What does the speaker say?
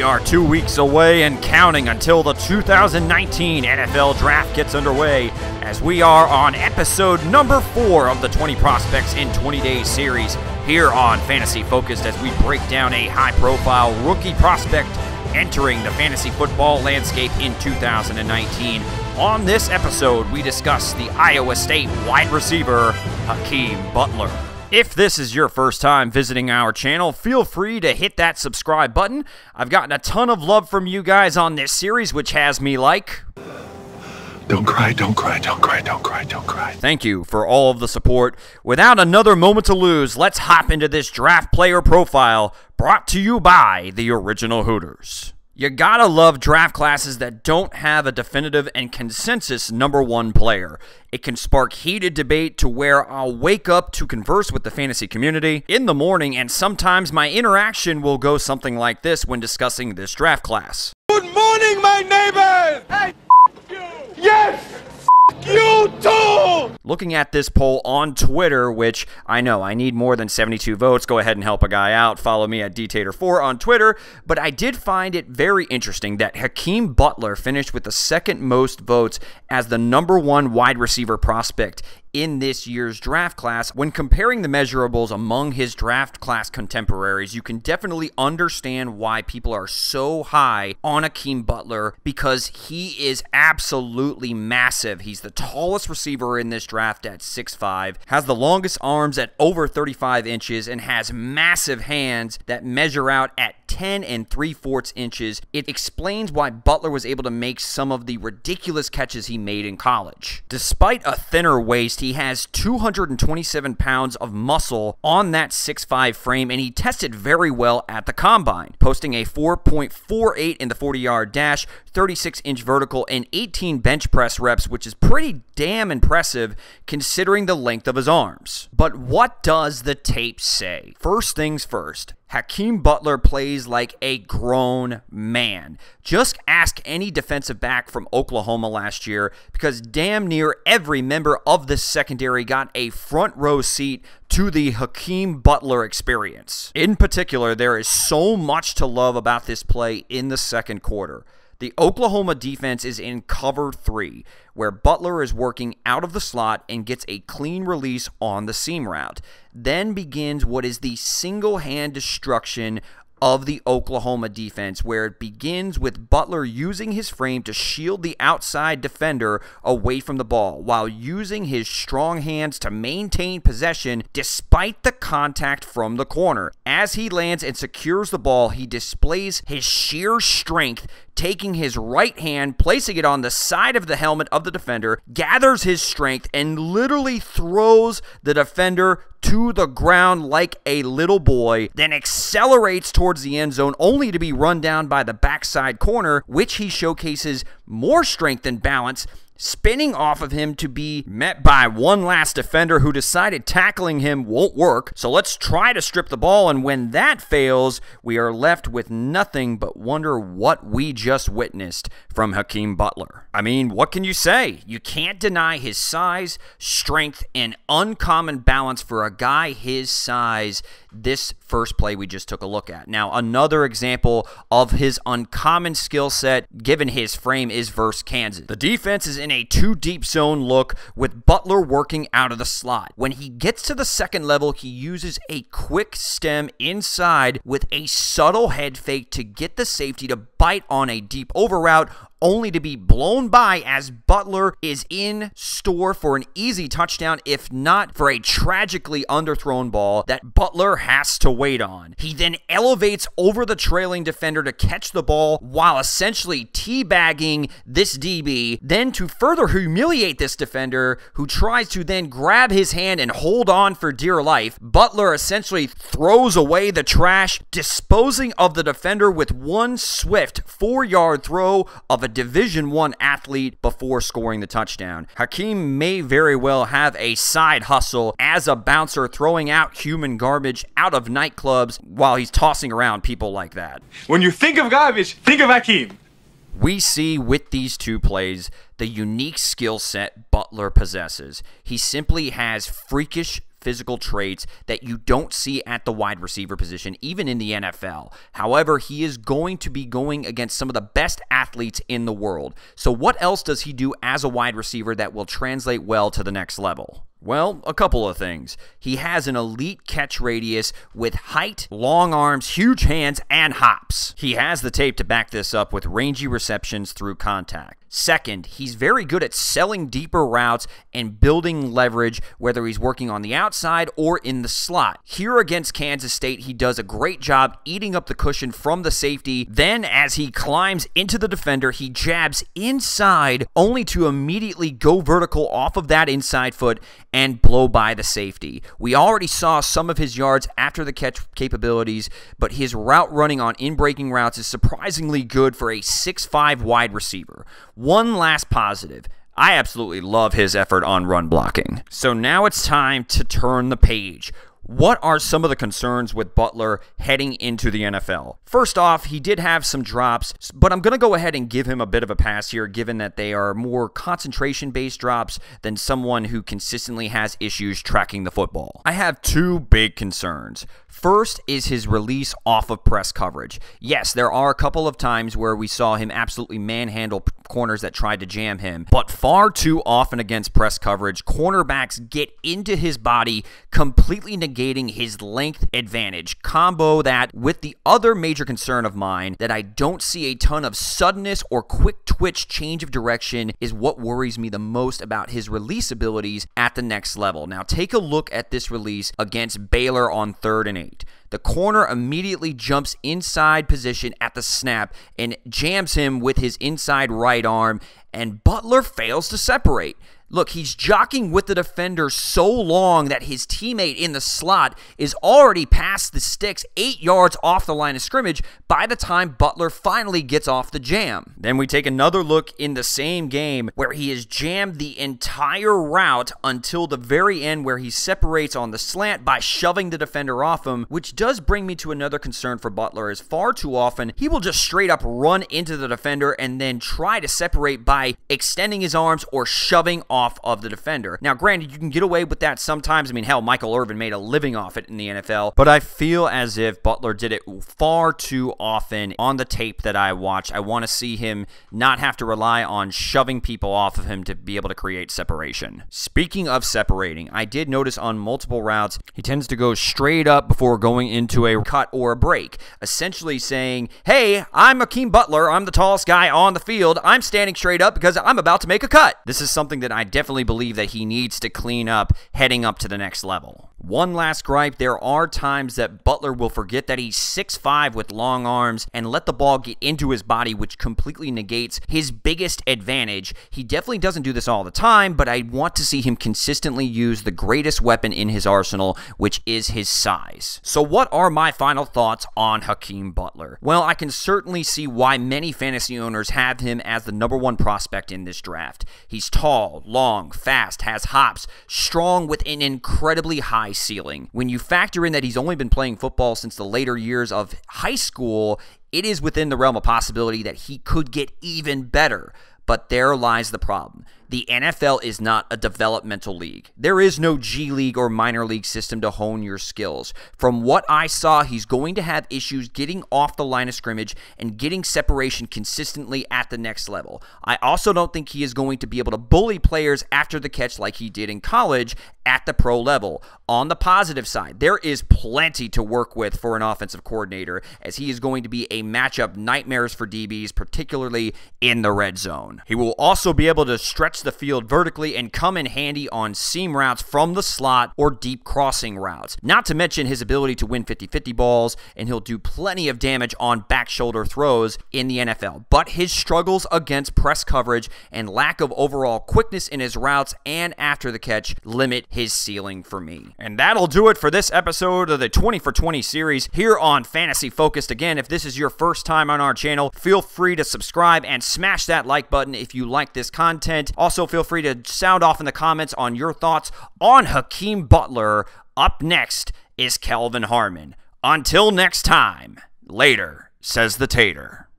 are 2 weeks away and counting until the 2019 NFL Draft gets underway, as we are on episode number 4 of the 20 Prospects in 20 Days series here on Fantasy Focused, as we break down a high-profile rookie prospect entering the fantasy football landscape in 2019. On this episode, we discuss the Iowa State wide receiver, Hakeem Butler. If this is your first time visiting our channel, feel free to hit that subscribe button. I've gotten a ton of love from you guys on this series, which has me like... Don't cry, don't cry, don't cry, don't cry, don't cry. Thank you for all of the support. Without another moment to lose, let's hop into this draft player profile brought to you by the Original Hooters. You gotta love draft classes that don't have a definitive and consensus #1 player. It can spark heated debate to where I'll wake up to converse with the fantasy community in the morning, and sometimes my interaction will go something like this when discussing this draft class. Good morning, my neighbors! Hey, you! Yes! You too! Looking at this poll on Twitter, which I know I need more than 72 votes, go ahead and help a guy out. Follow me at dtater4 on Twitter. But I did find it very interesting that Hakeem Butler finished with the second most votes as the #1 wide receiver prospect in this year's draft class. When comparing the measurables among his draft class contemporaries, you can definitely understand why people are so high on Hakeem Butler, because he is absolutely massive. He's the tallest receiver in this draft at 6'5", has the longest arms at over 35 inches, and has massive hands that measure out at 10 3/4 inches. It explains why Butler was able to make some of the ridiculous catches he made in college. Despite a thinner waist, he has 227 pounds of muscle on that 6'5" frame, and he tested very well at the combine, posting a 4.48 in the 40-yard dash, 36-inch vertical, and 18 bench press reps, which is pretty damn impressive considering the length of his arms. But what does the tape say? First things first, Hakeem Butler plays like a grown man. Just ask any defensive back from Oklahoma last year, because damn near every member of this secondary got a front row seat to the Hakeem Butler experience. In particular, there is so much to love about this play in the second quarter. The Oklahoma defense is in cover 3, where Butler is working out of the slot and gets a clean release on the seam route. Then begins what is the single-hand destruction of the Oklahoma defense, where it begins with Butler using his frame to shield the outside defender away from the ball, while using his strong hands to maintain possession despite the contact from the corner. As he lands and secures the ball, he displays his sheer strength, taking his right hand, placing it on the side of the helmet of the defender, gathers his strength, and literally throws the defender to the ground like a little boy, then accelerates towards the end zone, only to be run down by the backside corner, which he showcases more strength and balance, spinning off of him to be met by one last defender who decided tackling him won't work. So let's try to strip the ball, and when that fails, we are left with nothing but wonder what we just witnessed from Hakeem Butler. I mean, what can you say? You can't deny his size, strength, and uncommon balance for a guy his size. This first play we just took a look at. Now, another example of his uncommon skill set, given his frame, is versus Kansas. The defense is in a 2-deep zone look with Butler working out of the slot. When he gets to the second level, he uses a quick stem inside with a subtle head fake to get the safety to bite on a deep over route, only to be blown by as Butler is in store for an easy touchdown, if not for a tragically underthrown ball that Butler has to wait on. He then elevates over the trailing defender to catch the ball while essentially teabagging this DB, then to further humiliate this defender, who tries to then grab his hand and hold on for dear life. Butler essentially throws away the trash, disposing of the defender with one swift 4-yard throw of a Division I athlete before scoring the touchdown. Hakeem may very well have a side hustle as a bouncer, throwing out human garbage out of nightclubs while he's tossing around people like that. When you think of garbage, think of Hakeem. We see with these two plays the unique skill set Butler possesses. He simply has freakish physical traits that you don't see at the wide receiver position, even in the NFL. However, he is going to be going against some of the best athletes in the world. So what else does he do as a wide receiver that will translate well to the next level? Well, a couple of things. He has an elite catch radius with height, long arms, huge hands, and hops. He has the tape to back this up with rangy receptions through contact. Second, he's very good at selling deeper routes and building leverage, whether he's working on the outside or in the slot. Here against Kansas State, he does a great job eating up the cushion from the safety. Then, as he climbs into the defender, he jabs inside, only to immediately go vertical off of that inside foot and blow by the safety. We already saw some of his yards after the catch capabilities, but his route running on in-breaking routes is surprisingly good for a 6'5" wide receiver. One last positive. I absolutely love his effort on run blocking. So now it's time to turn the page. What are some of the concerns with Butler heading into the NFL? First off, he did have some drops, but I'm going to go ahead and give him a bit of a pass here, given that they are more concentration-based drops than someone who consistently has issues tracking the football. I have two big concerns. First is his release off of press coverage. Yes, there are a couple of times where we saw him absolutely manhandle corners that tried to jam him, but far too often against press coverage, cornerbacks get into his body, completely negating his length advantage. Combo that with the other major concern of mine, that I don't see a ton of suddenness or quick twitch change of direction, is what worries me the most about his release abilities at the next level. Now take a look at this release against Baylor on 3rd and 8. The corner immediately jumps inside position at the snap and jams him with his inside right arm, and Butler fails to separate. Look, he's jockeying with the defender so long that his teammate in the slot is already past the sticks 8 yards off the line of scrimmage by the time Butler finally gets off the jam. Then we take another look in the same game where he has jammed the entire route until the very end, where he separates on the slant by shoving the defender off him, which does bring me to another concern for Butler, is far too often he will just straight up run into the defender and then try to separate by extending his arms or shoving off of the defender. Now, granted, you can get away with that sometimes. I mean, hell, Michael Irvin made a living off it in the NFL, but I feel as if Butler did it far too often on the tape that I watched. I want to see him not have to rely on shoving people off of him to be able to create separation. Speaking of separating, I did notice on multiple routes, he tends to go straight up before going into a cut or a break, essentially saying, hey, I'm Hakeem Butler. I'm the tallest guy on the field. I'm standing straight up because I'm about to make a cut. This is something that I definitely believe that he needs to clean up heading up to the next level. One last gripe, there are times that Butler will forget that he's 6'5" with long arms and let the ball get into his body, which completely negates his biggest advantage. He definitely doesn't do this all the time, but I want to see him consistently use the greatest weapon in his arsenal, which is his size. So what are my final thoughts on Hakeem Butler? Well, I can certainly see why many fantasy owners have him as the #1 prospect in this draft. He's tall, long, fast, has hops, strong with an incredibly high ceiling. When you factor in that he's only been playing football since the later years of high school, it is within the realm of possibility that he could get even better. But there lies the problem. The NFL is not a developmental league. There is no G League or minor league system to hone your skills. From what I saw, he's going to have issues getting off the line of scrimmage and getting separation consistently at the next level. I also don't think he is going to be able to bully players after the catch like he did in college at the pro level. On the positive side, there is plenty to work with for an offensive coordinator, as he is going to be a matchup nightmares for DBs, particularly in the red zone. He will also be able to stretch the field vertically and come in handy on seam routes from the slot or deep crossing routes. Not to mention his ability to win 50-50 balls, and he'll do plenty of damage on back shoulder throws in the NFL. But his struggles against press coverage and lack of overall quickness in his routes and after the catch limit his ceiling for me. And that'll do it for this episode of the 20 for 20 series here on Fantasy Focused. Again, if this is your first time on our channel, feel free to subscribe and smash that like button if you like this content. Also, feel free to sound off in the comments on your thoughts on Hakeem Butler. Up next is Kelvin Harmon. Until next time, later, says the Tater.